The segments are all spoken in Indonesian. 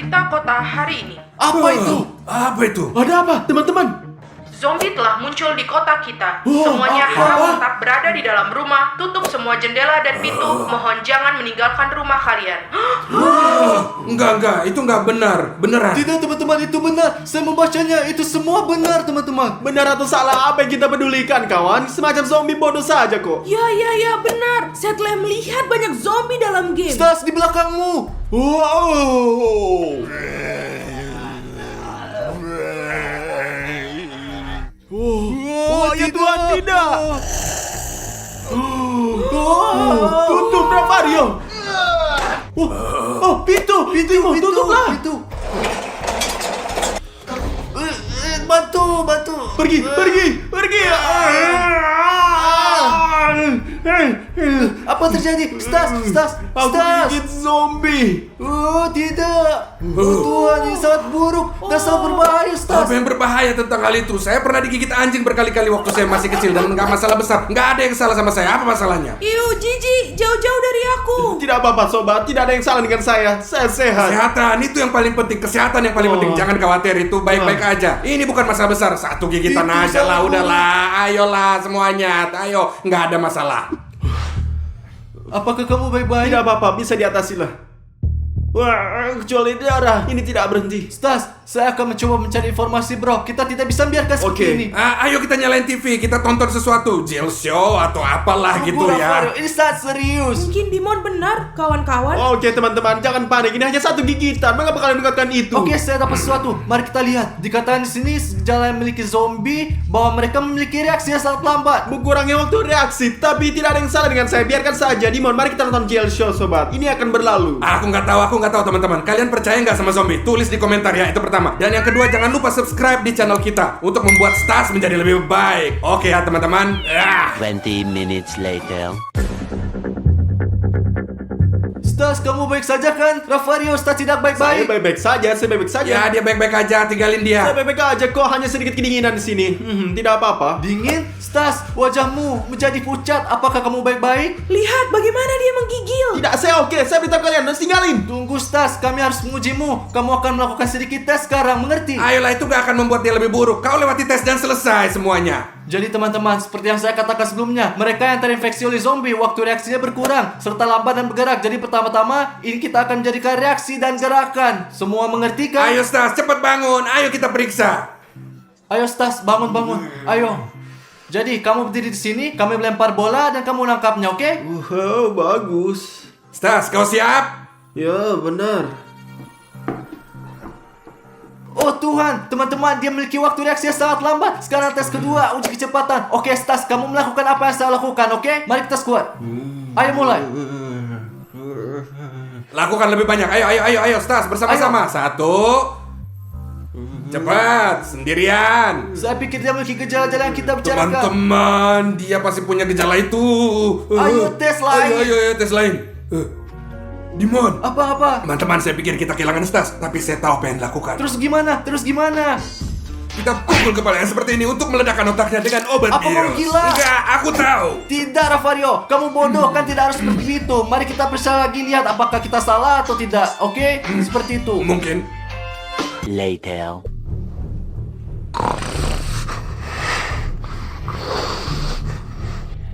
berita kota hari ini. Apa itu? Apa itu? Ada apa, teman-teman? Zombie telah muncul di kota kita. Semuanya harap tetap berada di dalam rumah. Tutup semua jendela dan pintu. Mohon jangan meninggalkan rumah kalian. Enggak, itu enggak benar. Beneran. Tidak, teman-teman, itu benar. Saya membacanya, itu semua benar, teman-teman. Benar atau salah, apa yang kita pedulikan, kawan? Semacam zombie bodoh saja kok. Ya, benar. Saya telah melihat banyak zombie dalam game. Stas, di belakangmu. Wow. Oh, ya Tuhan, tidak. Tutup, Ravario. Pintu, tutuplah. Bantu. Pergi. Apa terjadi? Stas. Aku gigit zombie. Oh, tidak. Tuhan, ini sangat buruk dan sangat berbahaya, Stas. Apa yang berbahaya tentang hal itu? Saya pernah digigit anjing berkali-kali waktu saya masih kecil dan nggak masalah besar. Nggak ada yang salah sama saya. Apa masalahnya? Iu, Jiji, jauh-jauh dari aku. Tidak apa-apa, sobat. Tidak ada yang salah dengan saya. Saya sehat. Kesehatan itu yang paling penting. Kesehatan yang paling penting. Jangan khawatir, itu baik-baik aja. Ini bukan masalah besar. Satu gigitan Itu aja lah, sangat udahlah. Ayolah semuanya. Ayo, nggak ada masalah. Apakah kamu baik-baik? Tidak apa-apa, bisa diatasi lah. Wah, kecuali darah, ini tidak berhenti. Stas, saya akan mencoba mencari informasi, bro. Kita tidak bisa biarkan seperti ini. Ayo kita nyalain TV, kita tonton sesuatu, jail show atau apalah gitu ya. Ini sangat serius. Mungkin Dimon benar, kawan-kawan. Oke, teman-teman, jangan panik. Ini hanya satu gigitan. Mengapa kalian mengatakan itu? Oke, saya dapat sesuatu. Mari kita lihat. Dikatakan di sini gejala yang memiliki zombie bahwa mereka memiliki reaksi yang sangat lambat. Mengurangi waktu reaksi, tapi tidak ada yang salah dengan saya. Biarkan saja, Dimon. Mari kita nonton jail show, sobat. Ini akan berlalu. Aku nggak tahu teman-teman. Kalian percaya nggak sama zombie? Tulis di komentar ya, itu pertama. Dan yang kedua, jangan lupa subscribe di channel kita untuk membuat Stas menjadi lebih baik. Oke ya teman-teman. 20 minutes later. Stas, kamu baik saja kan? Ravario, Stas tidak baik-baik. Saya baik-baik saja. Ya dia baik-baik aja, tinggalin dia. Saya baik-baik aja kok, hanya sedikit kedinginan di sini. Tidak apa-apa. Dingin? Stas, wajahmu menjadi pucat. Apakah kamu baik-baik? Lihat bagaimana dia menggigil. Tidak, saya oke. Saya beritahu kalian, harus tinggalin. Tunggu, Stas, kami harus mengujimu. Kamu akan melakukan sedikit tes sekarang, mengerti? Ayolah, itu gak akan membuat dia lebih buruk. Kau lewati tes dan selesai semuanya. Jadi teman-teman, seperti yang saya katakan sebelumnya, mereka yang terinfeksi oleh zombie waktu reaksinya berkurang serta lambat dan bergerak. Jadi pertama-tama ini kita akan menjadikan reaksi dan gerakan. Semua mengerti kan? Ayo Stas, cepat bangun. Ayo kita periksa. Ayo Stas, bangun. Ayo. Jadi kamu berdiri di sini, kami melempar bola dan kamu nangkapnya, oke? Bagus. Stas, kau siap? Ya, benar. Oh Tuhan, teman-teman, dia memiliki waktu reaksi yang sangat lambat. Sekarang tes kedua, uji kecepatan. Oke, Stas, kamu melakukan apa yang saya lakukan, oke? Mari kita squat. Ayo mulai. Lakukan lebih banyak. Ayo Stas, bersama-sama. Satu. Cepat, sendirian. Saya pikir dia memiliki gejala-gejala yang kita bicarakan. Teman-teman, dia pasti punya gejala itu. Ayo tes lain. Ayo tes lain. Dimon. Apa? Teman-teman, saya pikir kita kehilangan Stas, tapi saya tahu apa yang dilakukan. Terus gimana? Kita pukul kepalanya seperti ini untuk meledakkan otaknya dengan obat Apa kamu virus. gila? Enggak, aku tahu. Tidak, Ravario, kamu bodoh, kan tidak harus seperti itu. Mari kita periksa lagi, lihat apakah kita salah atau tidak. Oke? Seperti itu. Mungkin. Later.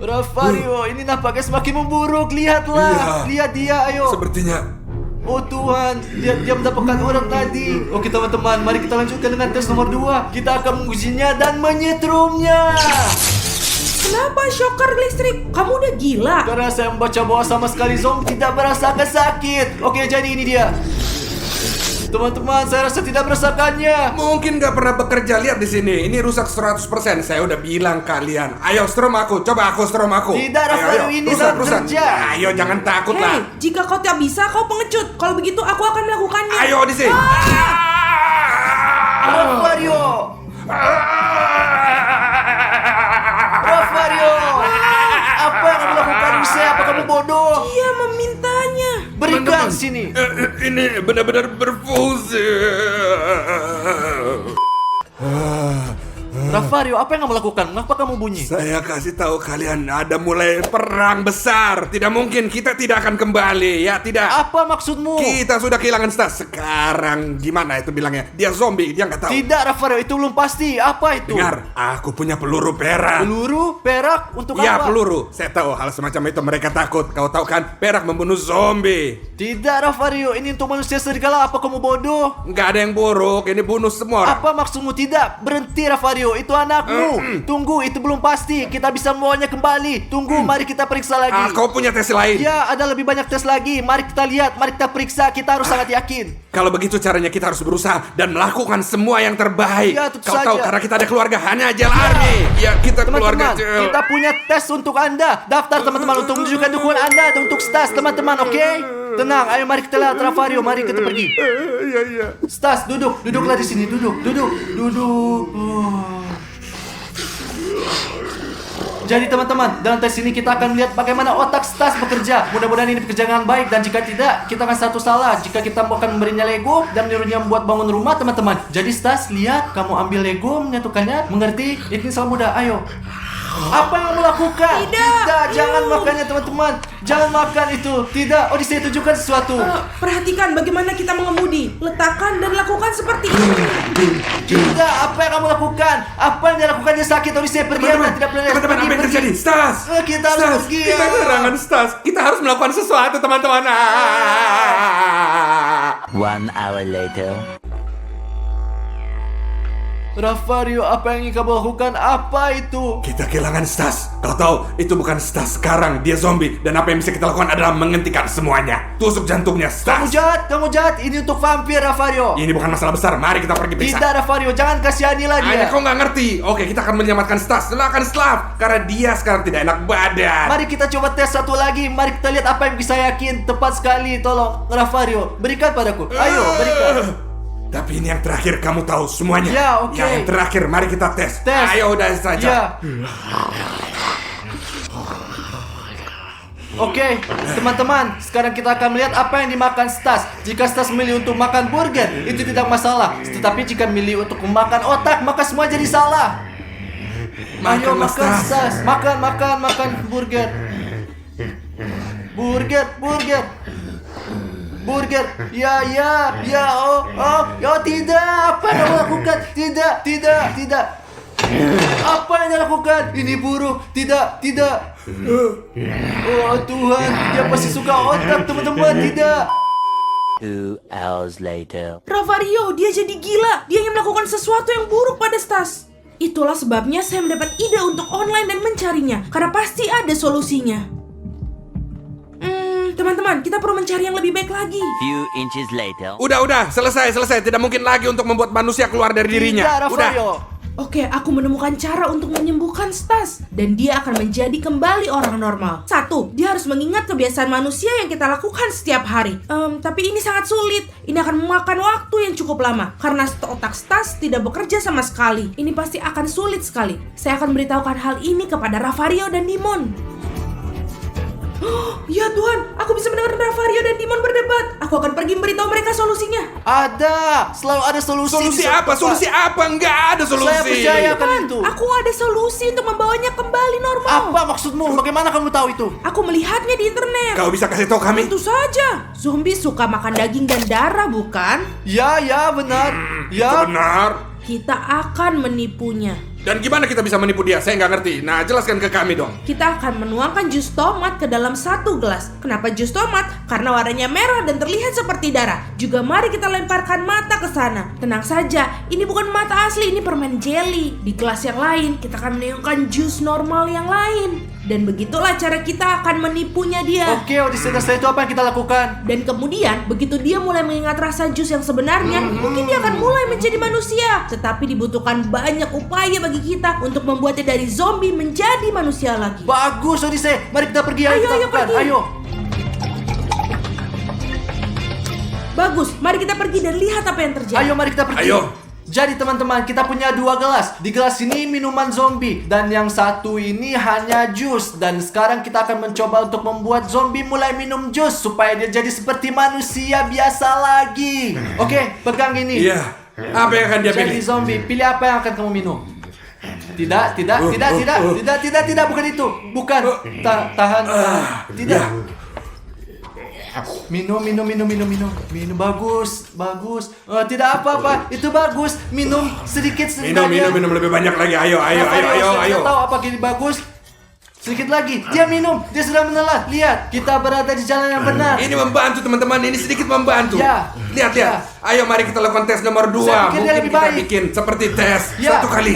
Ravario, ini nampaknya semakin memburuk. Lihatlah. Iya. Lihat dia, ayo. Sepertinya. Oh Tuhan, dia mendapatkan urat tadi. Oke teman-teman, mari kita lanjutkan dengan tes nomor 2. Kita akan mengujinya dan menyetrumnya. Kenapa shocker listrik? Kamu udah gila. Karena saya membaca bahwa sama sekali zombie tidak merasakan sakit. Oke, jadi ini dia. Teman-teman, saya rasa tidak merasakannya. Mungkin nggak pernah bekerja. Lihat di sini, ini rusak 100%. Saya udah bilang kalian. Ayo strom aku, coba aku strom aku. Tidak, Ravario, ini rusak. sangat kerja. Ayo jangan takut lah. Hei, jika kau tak bisa, kau pengecut. Kalau begitu, aku akan melakukannya. Ayo di sini. Ravario, apa yang kamu lakukan di saya? Apa kamu bodoh? Dia memintanya. Berikan sini. Ini benar-benar berfungsi. Rafario, apa yang kamu lakukan? Mengapa kamu bunyi? Saya kasih tahu kalian ada mulai perang besar. Tidak mungkin kita tidak akan kembali. Ya tidak. Apa maksudmu? Kita sudah kehilangan Stas. Sekarang gimana itu bilangnya? Dia zombie, dia nggak tahu. Tidak Rafario, itu belum pasti. Apa itu? Dengar, aku punya peluru perak. Peluru? Perak? Untuk Ya apa? peluru. Saya tahu hal semacam itu mereka takut. Kau tahu kan, perak membunuh zombie. Tidak Rafario, ini untuk manusia serigala. Apa kamu bodoh? Nggak ada yang buruk. Ini bunuh semua orang. Apa maksudmu? Tidak, berhenti Rafario, itu anakmu. Tunggu, itu belum pasti. Kita bisa membawanya kembali. Tunggu, mari kita periksa lagi. Kau punya tes lain. Ya, ada lebih banyak tes lagi. Mari kita lihat, mari kita periksa. Kita harus sangat yakin. Kalau begitu caranya kita harus berusaha dan melakukan semua yang terbaik. Ya, tentu Kau tahu saja. karena kita ada keluarga hanya Agile Army. Ya, kita keluarga Teman-teman, kita punya tes untuk Anda. Daftar teman-teman untuk menunjukkan dukungan Anda dan untuk Stas, teman-teman, oke? Tenang, ayo mari kita lihat Rafario, mari kita pergi. Iya. Stas, duduklah di sini, duduk. Jadi teman-teman, dalam tes ini kita akan melihat bagaimana otak Stas bekerja. Mudah-mudahan ini pekerjaan dengan baik, dan jika tidak, kita akan satu salah jika kita akan memberinya Lego dan menyuruhnya membuat bangun rumah, teman-teman. Jadi Stas, lihat, kamu ambil Lego, menyatukannya, mengerti? Ini sangat mudah, ayo. Apa yang kamu lakukan? Tidak, jangan makannya teman-teman. Jangan makan itu. Tidak, Odyssey tunjukkan sesuatu. Perhatikan bagaimana kita mengemudi. Letakkan dan lakukan seperti ini. Tidak, apa yang kamu lakukan? Apa yang dia lakukan? Dia sakit, Odyssey pergi. Teman-teman, Tidak boleh teman-teman, apa yang terjadi? Stas! Kita harus Stas, pergi. kita kehilangan Stas. Kita harus melakukan sesuatu, teman-teman. 1 hour later. Rafario, apa yang ingin kamu lakukan? Apa itu? Kita kehilangan Stas. Kau tahu, itu bukan Stas sekarang. Dia zombie. Dan apa yang bisa kita lakukan adalah menghentikan semuanya. Tusuk jantungnya, Kamu Stas. jahat. Ini untuk vampir, Rafario. Ini bukan masalah besar. Mari kita pergi periksa. Tidak, Rafario, jangan kasihanilah dia. Kau nggak ngerti. Oke, kita akan menyelamatkan Stas. Silakan Slav. Karena dia sekarang tidak enak badan. Mari kita coba tes satu lagi. Mari kita lihat apa yang bisa yakin. Tepat sekali, tolong Rafario, berikan padaku. Ayo, berikan. Tapi ini yang terakhir, kamu tahu semuanya. Ya, oke. Yang terakhir, mari kita tes. Tes. Ayo, udah saja. Ya. Oke, teman-teman, sekarang kita akan melihat apa yang dimakan Stas. Jika Stas memilih untuk makan burger, itu tidak masalah. Tetapi jika memilih untuk memakan otak, maka semua jadi salah. Ayo Makanlah, makan Stas. Stas, makan burger. Burger, ya, tidak, apa yang kamu lakukan? Tidak. Apa yang dia lakukan? Ini buruk, tidak. Oh Tuhan, dia pasti suka otak, teman-teman, tidak. 2 hours later. Rafario, dia jadi gila. Dia ingin melakukan sesuatu yang buruk pada Stas. Itulah sebabnya saya mendapat ide untuk online dan mencarinya. Karena pasti ada solusinya. Teman-teman, kita perlu mencari yang lebih baik lagi. Few inches later. Udah, selesai. Tidak mungkin lagi untuk membuat manusia keluar dari dirinya. Tidak, Udah. Rafario. Oke, aku menemukan cara untuk menyembuhkan Stas. Dan dia akan menjadi kembali orang normal. 1, dia harus mengingat kebiasaan manusia yang kita lakukan setiap hari. Tapi ini sangat sulit. Ini akan memakan waktu yang cukup lama. Karena otak Stas tidak bekerja sama sekali. Ini pasti akan sulit sekali. Saya akan beritahukan hal ini kepada Rafario dan Dimon. Ya Tuhan, aku bisa mendengar Rafario dan Dimon berdebat. Aku akan pergi memberitahu mereka solusinya. Ada, selalu ada solusi. Solusi di apa? tempat. Solusi apa? Nggak ada solusi. Saya percaya akan itu. Aku ada solusi untuk membawanya kembali normal. Apa maksudmu? Bagaimana kamu tahu itu? Aku melihatnya di internet. Kau bisa kasih tahu kami? Tentu saja. Zombie suka makan daging dan darah, bukan? Ya, benar. Itu Ya. benar. Kita akan menipunya. Dan gimana kita bisa menipu dia? Saya nggak ngerti. Nah, jelaskan ke kami dong. Kita akan menuangkan jus tomat ke dalam 1 gelas. Kenapa jus tomat? Karena warnanya merah dan terlihat seperti darah. Juga mari kita lemparkan mata ke sana. Tenang saja, ini bukan mata asli, ini permen jelly. Di gelas yang lain, kita akan menuangkan jus normal yang lain. Dan begitulah cara kita akan menipunya dia. Oke, Odyssey, setelah itu apa yang kita lakukan? Dan kemudian, begitu dia mulai mengingat rasa jus yang sebenarnya, mungkin dia akan mulai menjadi manusia. Tetapi dibutuhkan banyak upaya bagi kita untuk membuatnya dari zombie menjadi manusia lagi. Bagus, Odyssey. Mari kita pergi. Ayo, kita lakukan. pergi. Ayo. Bagus, mari kita pergi dan lihat apa yang terjadi. Ayo, mari kita pergi. Ayo. Jadi teman-teman, kita punya 2 gelas. Di gelas ini minuman zombie, dan yang satu ini hanya jus. Dan sekarang kita akan mencoba untuk membuat zombie mulai minum jus supaya dia jadi seperti manusia biasa lagi. Oke, pegang ini. Iya. Apa yang akan dia Jadi pilih? zombie, pilih apa yang akan kamu minum? Tidak, bukan itu. Bukan. Tahan. Tidak. Minum. Bagus. Tidak apa-apa. Itu bagus. Minum sedikit saja. Minum lebih banyak lagi. Ayo. Saya tahu apa gini bagus. Sedikit lagi. Dia minum. Dia sudah menelan. Lihat, kita berada di jalan yang benar. Ini membantu teman-teman, ini sedikit membantu. Ya. Lihat. Ya. Ayo mari kita lakukan tes nomor 2. Saya pikir dia Mungkin lebih kita baik. bikin seperti tes Ya. 1 kali.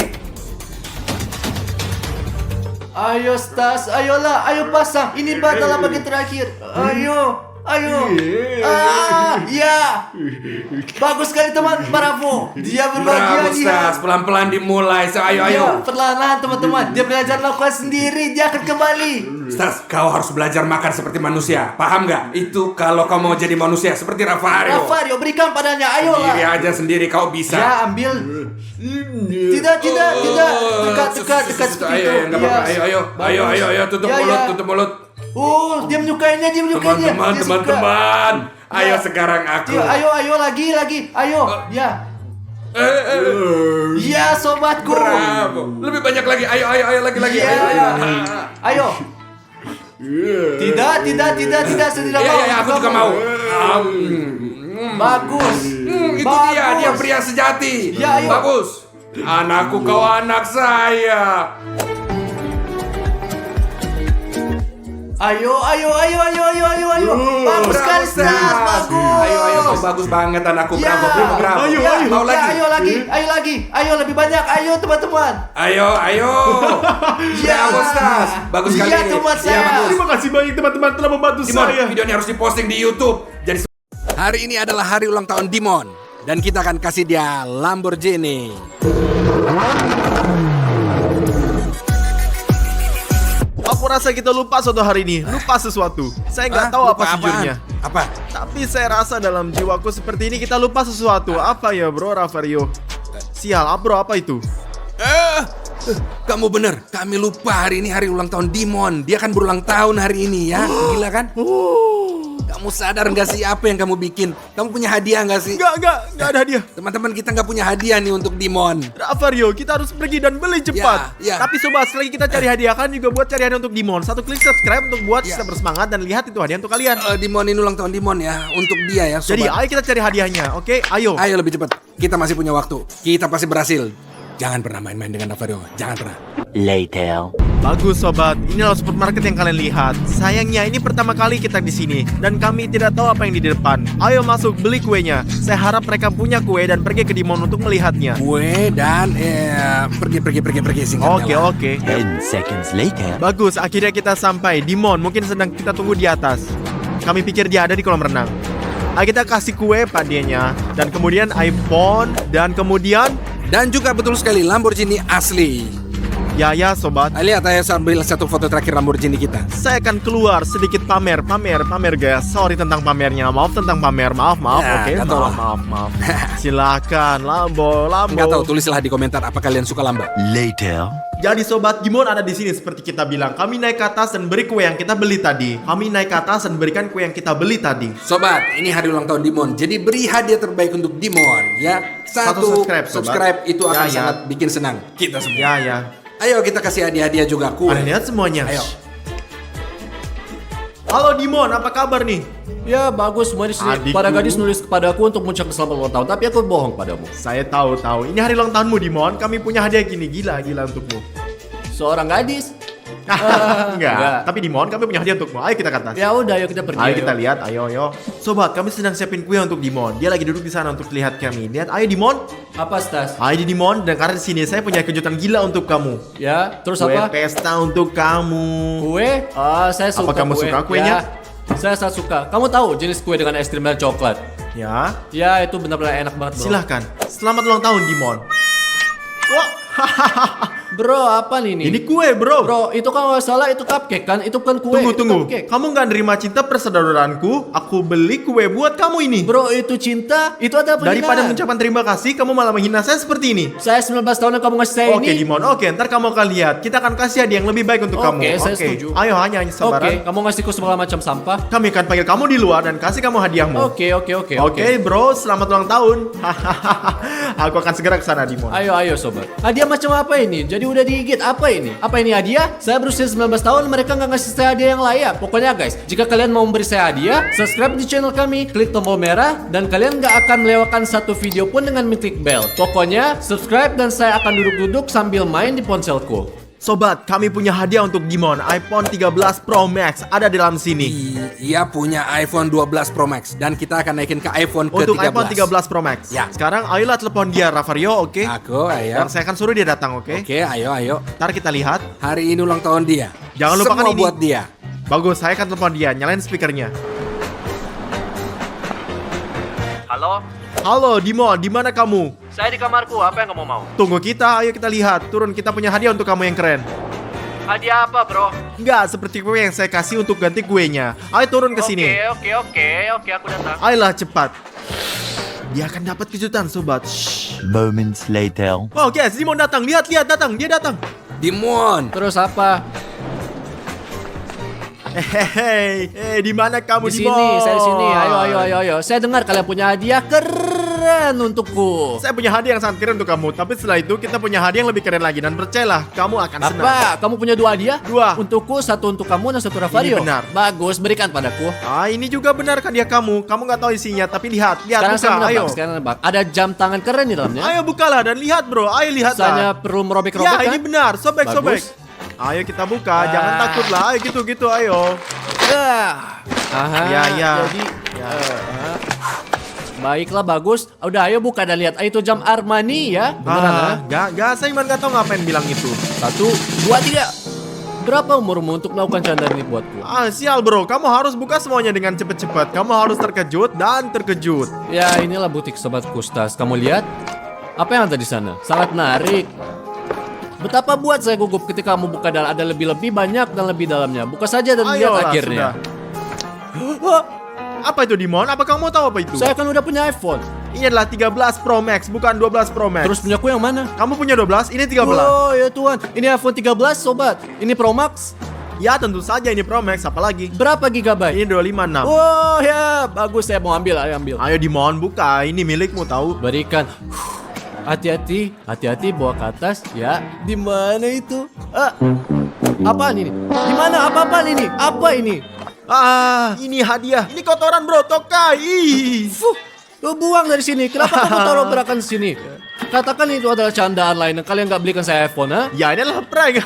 Ayo Stas, ayolah, ayo pasang. Ini batal bagi terakhir. Ayo. Ya. Bagus sekali teman, bravo. Dia berbahagia. Bravo Stas, pelan-pelan dimulai. Ayo. Ya, perlahan teman-teman. Dia belajar lakukan sendiri. Dia akan kembali. Stas, kau harus belajar makan seperti manusia. Paham nggak? Itu kalau kau mau jadi manusia seperti Rafario. Rafario, berikan padanya. Sendiri Ayolah. aja sendiri kau bisa. Ya, ambil. Tidak. Dekat seperti itu. Ayo, nggak apa-apa. Yes. Ayo, tutup Ya, mulut, ya. tutup mulut. Oh, dia menyukainya. Dia suka. Teman-teman. Ayo Ya. sekarang aku. Ayo lagi. Ayo. Ya. Ya, sobatku. Bravo. Lebih banyak lagi. Ayo lagi. Ya. Ayo. Tidak. Saya tidak mau. Ya, aku juga mau. Bagus. Itu dia pria sejati. Ya, ayo. Bagus. Anakku, kau anak saya. Ayo. Bagus sekali, Stas. Bagus. Ayo, kau bagus banget anakku. Bravo. Ya. Mau lagi. Ayo lagi. Ayo lebih banyak. Ayo teman-teman. Ayo. Ya. Bravo, Stas. Bagus sekali Iya, ini. teman saya. bagus. Terima kasih banyak teman-teman telah membantu Dimon, video ini harus diposting di YouTube. Jadi hari ini adalah hari ulang tahun Dimon dan kita akan kasih dia Lamborghini. Aku rasa kita lupa suatu hari ini. Lupa sesuatu. Saya nggak tahu apa Lupa sejujurnya. Apa? Tapi saya rasa dalam jiwaku seperti ini kita lupa sesuatu. Apa ya bro Rafario? Sial, bro apa itu? Kamu bener, kami lupa hari ini hari ulang tahun Dimon. Dia kan berulang tahun hari ini ya. Gila kan? Kamu sadar nggak sih apa yang kamu bikin? Kamu punya hadiah nggak sih? Nggak ada hadiah. Teman-teman kita nggak punya hadiah nih untuk Dimon. Rafario, kita harus pergi dan beli cepat. Ya. Tapi sobat, selagi kita cari hadiah kan juga buat cari hadiah untuk Dimon. Satu klik subscribe untuk buat Ya. kita bersemangat dan lihat itu hadiah untuk kalian. Dimon ini ulang tahun Dimon ya, untuk dia ya. Sobat. Jadi ayo kita cari hadiahnya, oke? Ayo. Ayo lebih cepat. Kita masih punya waktu. Kita pasti berhasil. Jangan pernah main-main dengan Rafario. Jangan pernah. Later. Bagus sobat, inilah supermarket yang kalian lihat. Sayangnya ini pertama kali kita di sini dan kami tidak tahu apa yang di depan. Ayo masuk beli kuenya. Saya harap mereka punya kue dan pergi ke Dimon untuk melihatnya. Kue dan pergi singkat. Oke. 10 seconds later. Bagus, akhirnya kita sampai. Dimon mungkin sedang kita tunggu di atas. Kami pikir dia ada di kolam renang. Ayo kita kasih kue padanya dan kemudian iPhone dan kemudian Dan juga betul sekali Lamborghini asli. ya sobat. Lihat saya ambil satu foto terakhir Lamborghini kita. Saya akan keluar sedikit pamer guys. Sorry tentang pamernya. Maaf tentang pamer. Maaf. Ya, Oke. nggak tahu lah. Maaf. Silakan Lambo. Enggak tahu, tulislah di komentar apa kalian suka Lamba. Later. Jadi sobat, Dimon ada di sini seperti kita bilang. Kami naik ke atas dan beri kue yang kita beli tadi. Kami naik ke atas dan berikan kue yang kita beli tadi. Sobat, ini hari ulang tahun Dimon. Jadi beri hadiah terbaik untuk Dimon ya. Satu subscribe, sobat. subscribe itu akan Ya. sangat bikin senang kita semua. Ya. Ayo kita kasih hadiah-hadiah juga kue. Ada lihat semuanya. Ayo. Halo Dimon, apa kabar nih? Ya bagus, semua di sini. Adikku. Para gadis nulis kepadaku untuk mengucapkan selamat ulang tahun, tapi aku bohong padamu. Saya tahu. Ini hari ulang tahunmu Dimon. Kami punya hadiah gini, gila untukmu. Seorang gadis. Enggak. Tapi Dimon, kami punya hadiah untukmu. Ayo kita ke atas. Ya udah, ayo kita pergi. Ayo kita lihat, ayo. Sobat, kami sedang siapin kue untuk Dimon. Dia lagi duduk di sana untuk lihat kami. Lihat, ayo Dimon. Apa Stas? Ayo Dimon, dan karena di sini saya punya kejutan gila untuk kamu. Ya, terus Kue apa? pesta untuk kamu. Kue? Saya suka Apa kamu kue. suka kuenya? Ya, saya sangat suka. Kamu tahu jenis kue dengan es krim dan coklat? Ya, Ya, itu benar-benar enak banget, bro. silahkan. Selamat ulang tahun Dimon. Wah, Bro, apa nih ini? ini kue bro. Bro, itu kan nggak salah, itu cupcake kan? Itu bukan kue. itu Tunggu. cupcake. Kamu nggak nerima cinta persaudaraanku? Aku beli kue buat kamu ini. Bro, itu cinta? Itu ada penghinaan. Daripada mengucapkan terima kasih, kamu malah menghina saya seperti ini. Saya 19 tahun dan kamu ngasih saya Oke ini. Dimon, oke, ntar kamu akan lihat. Kita akan kasih hadiah yang lebih baik untuk kamu. Oke, saya setuju. Ayo hanya Oke, sabaran. kamu ngasihku segala macam sampah. Kami akan panggil kamu di luar dan kasih kamu hadiahmu. Oke. Oke, bro, selamat ulang tahun. Aku akan segera ke sana, Dimon. Ayo sobat. Hadiah macam apa ini? Jadi udah digigit. Apa ini? Apa ini hadiah? Saya berusia 19 tahun, mereka nggak ngasih saya hadiah yang layak. Pokoknya guys, jika kalian mau memberi saya hadiah, subscribe di channel kami, klik tombol merah, dan kalian nggak akan melewatkan satu video pun dengan mengklik bell. Pokoknya subscribe dan saya akan duduk-duduk sambil main di ponselku. Sobat, kami punya hadiah untuk Dimon. iPhone 13 Pro Max ada di dalam sini. Ia punya iPhone 12 Pro Max dan kita akan naikin ke iPhone ke-13. Untuk iPhone 13 Pro Max. Ya. Sekarang ayolah telepon dia, Ravario, oke? Aku, ayo. Dan saya akan suruh dia datang, oke? Oke, ayo. Ntar kita lihat. Hari ini ulang tahun dia. Jangan lupakan Semua ini. buat dia. Bagus, saya akan telepon dia. Nyalain speakernya. Halo? Halo, Dimon, di mana kamu? Saya di kamarku, apa yang kamu mau? Tunggu kita, ayo kita lihat. Turun, kita punya hadiah untuk kamu yang keren. Hadiah apa, bro? Enggak, seperti kue yang saya kasih untuk ganti kuenya. Ayo turun ke sini. Oke, aku datang. Ayolah cepat. Dia akan dapat kejutan, sobat. Shh. Moments later. Oh, guys, Dimon datang. Lihat, datang. Dia datang. Dimon. Terus apa? Hehehe, di mana kamu, Di Dimon? sini, saya di sini. Ayo. Saya dengar kalian punya hadiah keren untukku. Saya punya hadiah yang sangat keren untuk kamu. Tapi setelah itu kita punya hadiah yang lebih keren lagi. Dan percayalah, kamu akan senang. Apa? Kamu punya 2 hadiah? 2. Untukku, 1 untuk kamu dan 1 Ravario. Ini benar. Bagus, berikan padaku. Ah, ini juga benar hadiah kamu. Kamu nggak tahu isinya, tapi lihat, Sekarang saya buka. menebak, Ayo. sekarang menebak. Ada jam tangan keren di dalamnya. Ayo bukalah dan lihat, bro. Ayo lihat. Saya perlu merobek-robek Ya, kan? ini benar. Sobek. Bagus. Ayo kita buka. Jangan takut lah. Ayo gitu. Ayo. Aha, Ya. Jadi, baiklah, bagus. Udah, ayo buka dan lihat. Itu jam Armani ya. Beneran Gak, saya emang gak tau ngapain bilang itu. 1, 2, 3. Berapa umurmu untuk melakukan candaan ini buatku? Ah, sial bro, kamu harus buka semuanya dengan cepet-cepet. Kamu harus terkejut dan terkejut. Ya, inilah butik sobat Kustas. Kamu lihat? Apa yang ada di sana? Sangat menarik. Betapa buat saya gugup ketika kamu buka dan ada lebih-lebih banyak dan lebih dalamnya. Buka saja dan lihat Ayolah, akhirnya. sudah. Apa itu, Dimon? Apa kamu tahu apa itu? Saya kan udah punya iPhone. Ini adalah 13 Pro Max, bukan 12 Pro Max. Terus punyaku yang mana? Kamu punya 12, ini 13. Oh ya Tuhan, ini iPhone 13 sobat. Ini Pro Max. Ya tentu saja ini Pro Max, apalagi. Berapa gigabyte? Ini 256. Oh ya, bagus, saya mau ambil, ayo ambil. Ayo Dimon, buka. Ini milikmu tahu. Berikan. Hati-hati, bawa ke atas ya. Di mana itu? Apaan ini? Di mana? Apa-apaan ini? Apa ini? Ah, ini hadiah. Ini kotoran bro, tokai. Ih. Lo buang dari sini. Kenapa kamu taruh berakan sini? Katakan itu adalah candaan lain dan kalian gak belikan saya iPhone, ha? Ya ini adalah prank.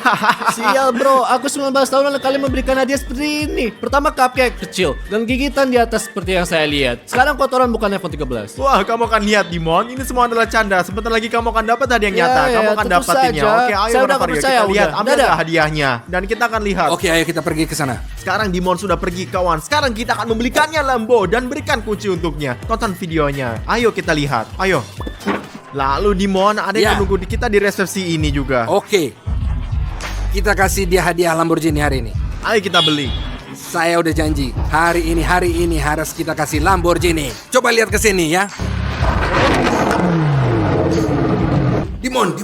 Sial bro, aku 19 tahun dan kalian memberikan hadiah seperti ini. Pertama cupcake kecil dan gigitan di atas seperti yang saya lihat. Sekarang kotoran bukan iPhone 13. Wah, kamu akan lihat Dimon, ini semua adalah canda. Sebentar lagi kamu akan dapat hadiah yang Ya, nyata. ya, Kamu akan tentu dapatinnya. saja. Oke, ayo Saya udah Ravario, percaya, kita lihat. udah. Ambil Dadah. hadiahnya dan kita akan lihat. Oke, ayo kita pergi ke sana. Sekarang Dimon sudah pergi kawan. Sekarang kita akan membelikannya Lambo dan berikan kunci untuknya. Tonton videonya. Ayo kita lihat. Ayo. Lalu Dimon ada Ya. yang menunggu kita di resepsi ini juga. Oke. Kita kasih dia hadiah Lamborghini hari ini. Ayo kita beli. Saya udah janji, hari ini harus kita kasih Lamborghini. Coba lihat ke sini ya. Dimon,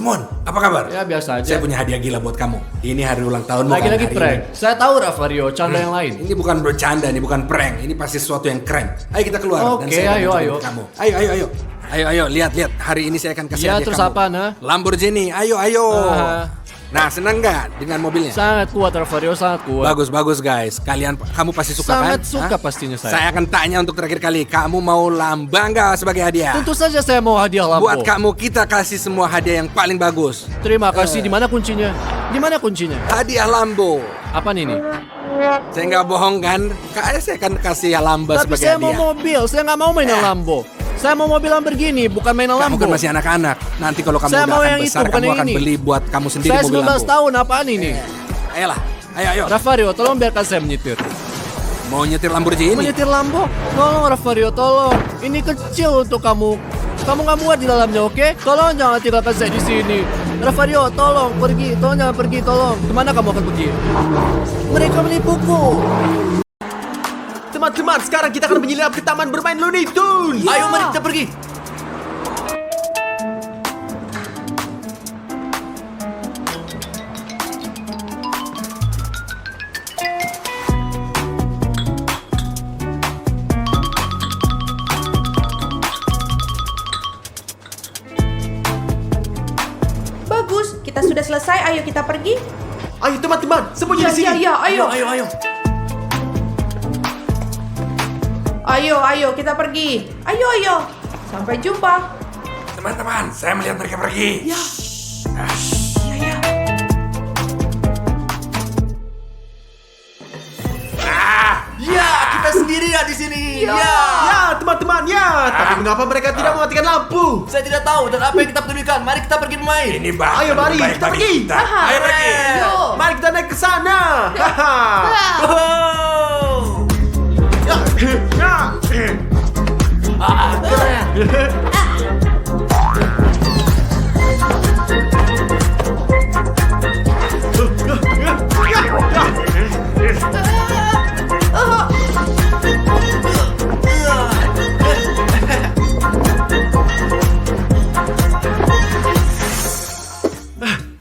apa kabar? Ya biasa Saya aja. punya hadiah gila buat kamu. Ini hari ulang tahunmu kan Lagi-lagi hari prank. ini. Saya tahu Ravario, canda yang lain. Ini bukan bercanda, ini bukan prank. Ini pasti sesuatu yang keren. Ayo kita keluar Oke, saya akan ayo, tunjukin ayo. ke kamu. Ayo, lihat. Hari ini saya akan kasih Ya, hadiah terus kamu. apa, nah? Lamborghini, ayo. Nah, senang nggak dengan mobilnya? Sangat kuat Ravario, sangat kuat. Bagus guys. Kamu pasti suka kan? Sangat suka Hah? pastinya saya. Saya akan tanya untuk terakhir kali. Kamu mau lambang nggak sebagai hadiah? Tentu saja saya mau hadiah Lambo. Buat kamu kita kasih semua hadiah yang paling bagus. Terima kasih. Di mana kuncinya? Di mana kuncinya? Hadiah Lambo. Apa ini? Saya nggak bohong kan? Saya akan kasih Lambo Tapi sebagai saya hadiah. mau mobil. Saya nggak mau mainan Lambo. Saya mau mobil Lamborghini, bukan mainan Kamu Lambo. kan masih anak-anak. Nanti kalau kamu Saya udah mau akan yang besar, itu, bukan kamu yang akan ini. beli buat kamu sendiri Saya mobil 19 Lambo. tahun, apaan ini? Ayolah, ayo. Ravario, tolong biarkan saya menyetir. Mau nyetir Lamborghini? Menyetir Lambo? Tolong Ravario, tolong. Ini kecil untuk kamu. Kamu nggak muat di dalamnya, oke? Tolong jangan tinggalkan saya di sini. Ravario, tolong pergi. Tolong jangan pergi, tolong. Kemana kamu akan pergi? Mereka menipuku. Teman-teman, sekarang kita akan menyelinap ke taman bermain Looney Tunes. Ayo, mari kita pergi. Bagus, kita sudah selesai, ayo kita pergi. Ayo teman-teman, sembunyi di sini. Iya, ayo. Ayo. Ayo, kita pergi. Ayo. Sampai jumpa. Teman-teman, saya melihat mereka pergi. Ya. Ya, kita sendirian di sini. Ya. Ya teman-teman, ya. Tapi mengapa mereka tidak mematikan lampu? Saya tidak tahu dan apa yang kita pedulikan. Mari kita pergi bermain. Ini bahkan Ayo, mari, lebih baik kita bagi pergi. kita. Ayo pergi. Yuk. Mari kita naik ke sana. Haha. Oh. Ya.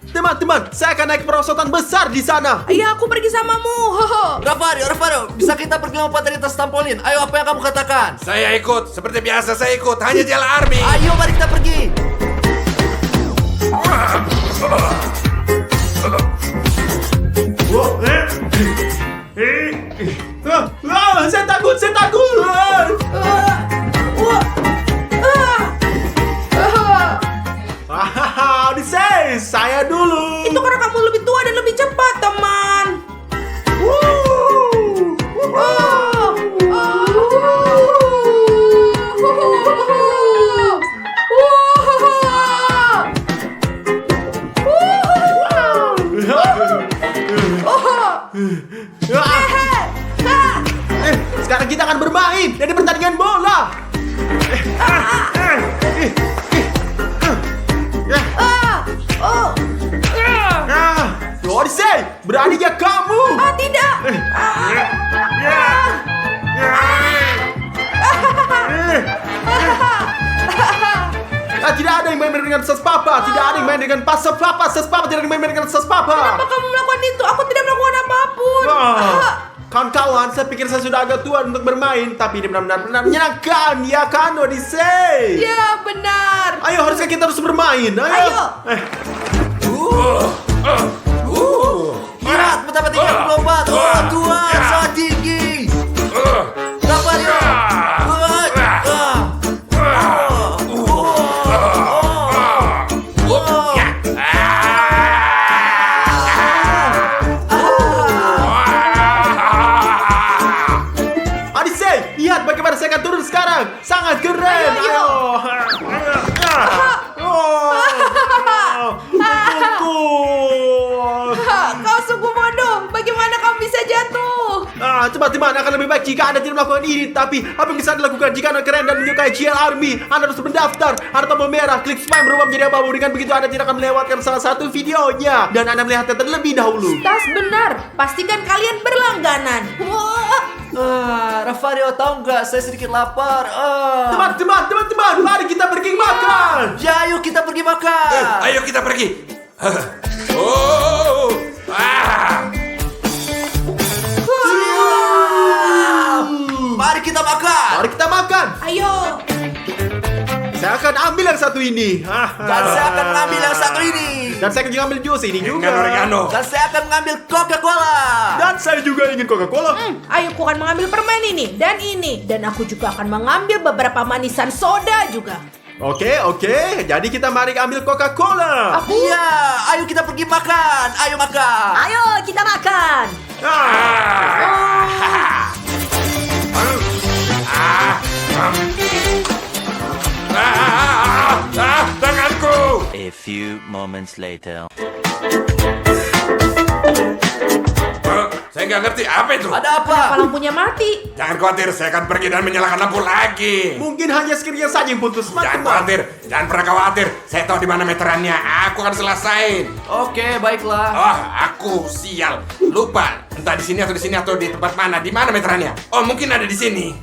Teman-teman, saya akan naik perosotan besar di sana. Iya, aku pergi samamu. Rafario, bisa kita pergi lompat dari atas trampolin? Ayo, apa yang kamu katakan? Saya ikut, seperti biasa saya ikut. Hanya jalan army. Ayo, mari kita pergi. Saya takut. Odyssey, saya dulu. Itu karena kamu lebih tua dan lebih cepat, teman. Sekarang kita akan bermain dari pertandingan bola. Odyssey, beraninya kamu? Tidak. Tidak ada yang main dengan Sespapa. Tidak ada yang main dengan Sespapa. Sespapa tidak ada yang main dengan Sespapa. Kenapa kamu melakukan itu? Aku tidak melakukan apapun. Kawan-kawan, saya pikir saya sudah agak tua untuk bermain, tapi ini benar-benar menyenangkan, ya kan, Odyssey? Ya, benar. Ayo, haruskah kita terus bermain? Ayo. Lihat, betapa tinggi aku lompat. Oh, Tuhan, sangat tinggi. Rafario. Odyssey, lihat bagaimana saya akan turun sekarang. Sangat keren. Ayo. Kau sungguh bodoh. Bagaimana kamu bisa jatuh? Teman-teman, akan lebih baik jika Anda tidak melakukan ini. Tapi, apa yang bisa Anda lakukan jika Anda keren dan menyukai GL Army? Anda harus mendaftar. Ada tombol merah, klik spam berubah menjadi abu. Dengan begitu, Anda tidak akan melewatkan salah satu videonya. Dan Anda melihatnya terlebih dahulu. Tas benar. Pastikan kalian berlangganan. Rafario, tahu nggak? Saya sedikit lapar. Teman-teman, mari kita pergi makan. Ya, ayo kita pergi makan. Ayo kita pergi. Oh. Mari kita makan. Mari kita makan. Ayo. Saya akan ambil yang satu ini. Dan saya akan mengambil yang satu ini. Dan saya akan juga ambil jus ini juga. Dengan oregano. Dan saya akan mengambil Coca-Cola. Dan saya juga ingin Coca-Cola. Ayo, aku akan mengambil permen ini dan ini. Dan aku juga akan mengambil beberapa manisan soda juga. Oke. Jadi kita mari ambil Coca-Cola. Iya, ayo kita pergi makan. Ayo makan. Ayo kita makan. Tanganku. A few moments later. Saya nggak ngerti apa itu. Ada apa? Kenapa lampunya mati? Jangan khawatir, saya akan pergi dan menyalakan lampu lagi. Mungkin hanya sekiranya saja yang putus. Jangan khawatir, jangan pernah khawatir. Saya tahu di mana meterannya. Aku akan selesaiin. Oke, baiklah. Oh, aku sial. Lupa. Entah di sini atau di tempat mana. Di mana meterannya? Oh, mungkin ada di sini.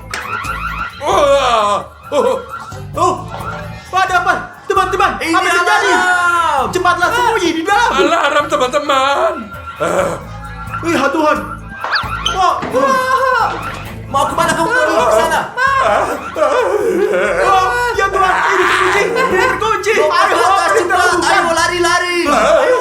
Ada apa? Teman-teman, Ini apa yang terjadi? alarm. Cepatlah sembunyi di dalam. Alarm, teman-teman. Ya Tuhan. Mau kemana kamu pergi ke sana? Ya Tuhan, ini terkunci. Lompat ke atas cepat. Ayo lari. Ayo.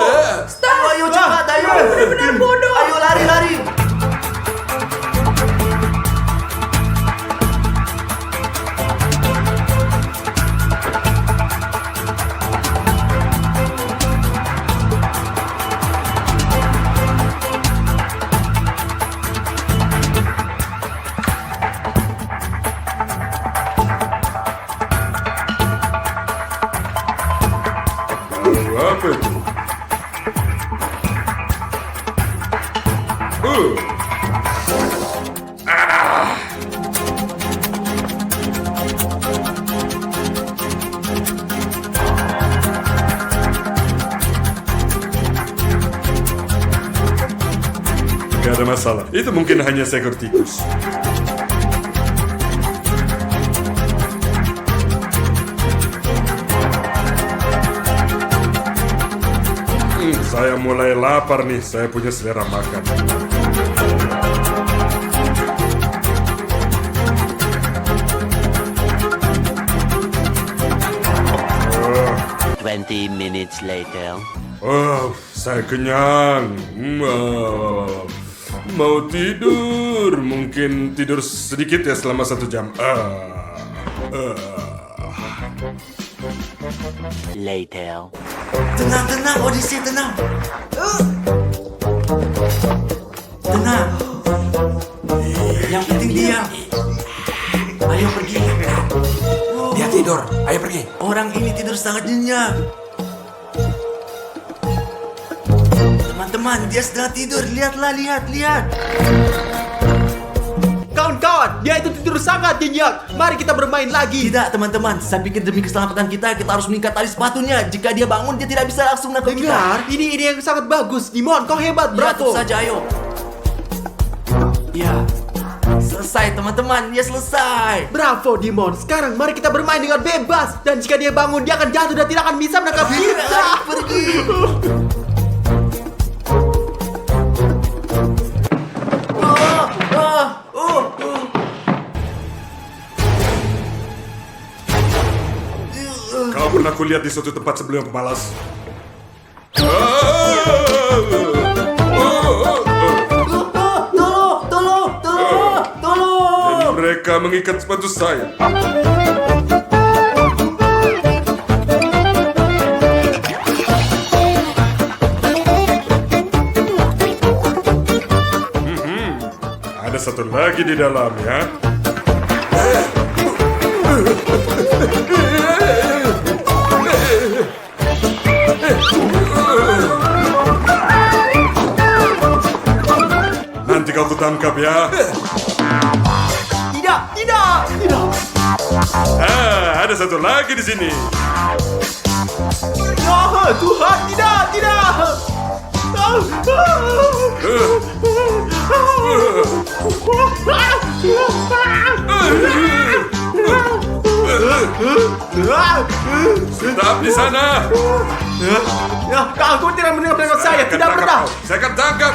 ada masalah. Itu mungkin hanya seekor tikus. Saya mulai lapar nih. Saya punya selera makan. 20 minutes later. Oh, saya kenyang. Mau tidur. Mungkin tidur sedikit ya selama 1 jam. Later. Tenang, Odyssey, tenang. Tenang. Yang penting diam. Ayo pergi. Dia tidur. Ayo pergi. Orang ini tidur sangat nyenyak. Teman-teman, dia sedang tidur. Lihatlah, lihat. Kawan-kawan, dia itu tidur sangat nyenyak. Mari kita bermain lagi. Tidak, teman-teman. Saya pikir demi keselamatan kita harus mengikat tali sepatunya. Jika dia bangun, dia tidak bisa langsung menangkap kita. Dengar, ini yang sangat bagus. Dimon, kau hebat, Ya, bravo. tentu saja, ayo. Ya, selesai teman-teman. Ya, selesai. Bravo, Dimon. Sekarang mari kita bermain dengan bebas. Dan jika dia bangun, dia akan jatuh dan tidak akan bisa menangkap kita. Ayo, pergi. Kau pernah kulihat di suatu tempat sebelum pemalas? Tolong. Dan mereka mengikat sepatu saya. Ada satu lagi di dalam ya. Nanti kau kutangkap ya. Tidak. Ada satu lagi di sini. Oh, Tuhan, tidak. Tetap di sana. Ya, aku tidak mendengar saya. Tidak pernah. Saya akan tangkap.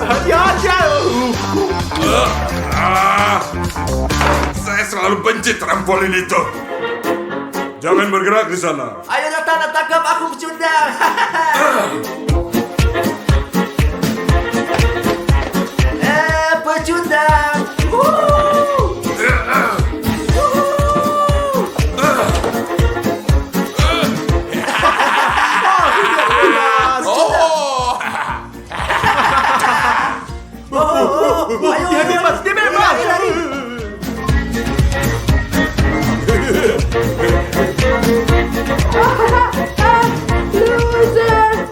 Hati-hati. Saya selalu benci trampolin itu. Jangan bergerak di sana. Ayo datang, tangkap aku pecundang. Pecundang. Dia bebas. Lari.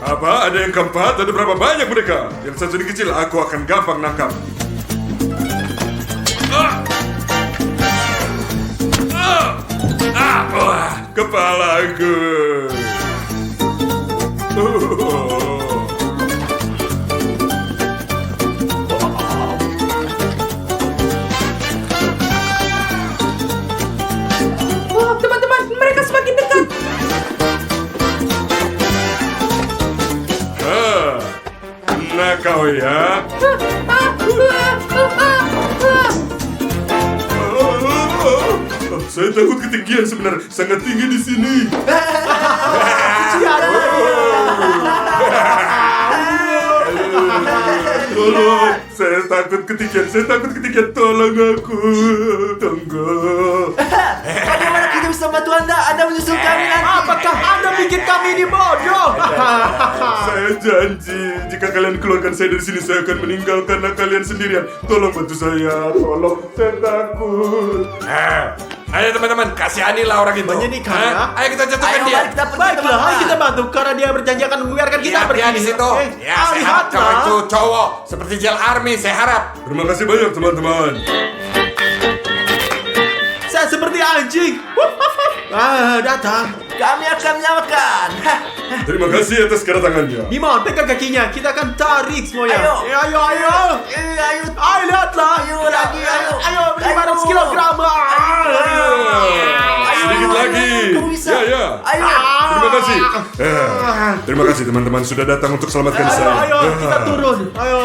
Apa? Ada yang keempat? Ada berapa banyak mereka? Yang satu ini kecil, aku akan gampang nangkap. Kepalaku. Teman-teman, mereka semakin dekat. Nah kau ya. Saya takut ketinggian sebenarnya, sangat tinggi di sini. Tolong, saya takut ketinggian, tolong aku. Tunggu. Bagaimana kita bisa bantu Anda? Anda menyusul kami nanti. Apakah Anda bikin kami ini bodoh? Saya janji, jika kalian keluarkan saya dari sini, saya akan meninggalkan kalian sendirian. Tolong bantu saya, tolong, saya takut. Ayo teman-teman, kasihanilah orang itu. Menyedihkan, ya? Ayo kita jatuhkan Ayo, dia. mari kita pergi, Baiklah, teman-teman. kita bantu karena dia berjanji akan membiarkan kita Lihat pergi. dia di situ. Ya, saya harap cowok itu cowok seperti Jel Army, saya harap. Terima kasih banyak teman-teman. Saya seperti anjing. Datang. Kami akan menyelamatkan. Terima kasih atas kedatangannya. Mimon, pegang kakinya. Kita akan tarik semuanya. Ayo. Ayo, ayo. Ayo. Ayo, lihatlah. Ayo lagi, ayo. Ayo, 500 kilogram. Sedikit lagi. Kamu bisa. Ya. Ayo. Terima kasih. Terima kasih teman-teman sudah datang untuk selamatkan Ayo, saya. ayo, kita turun. Ayo.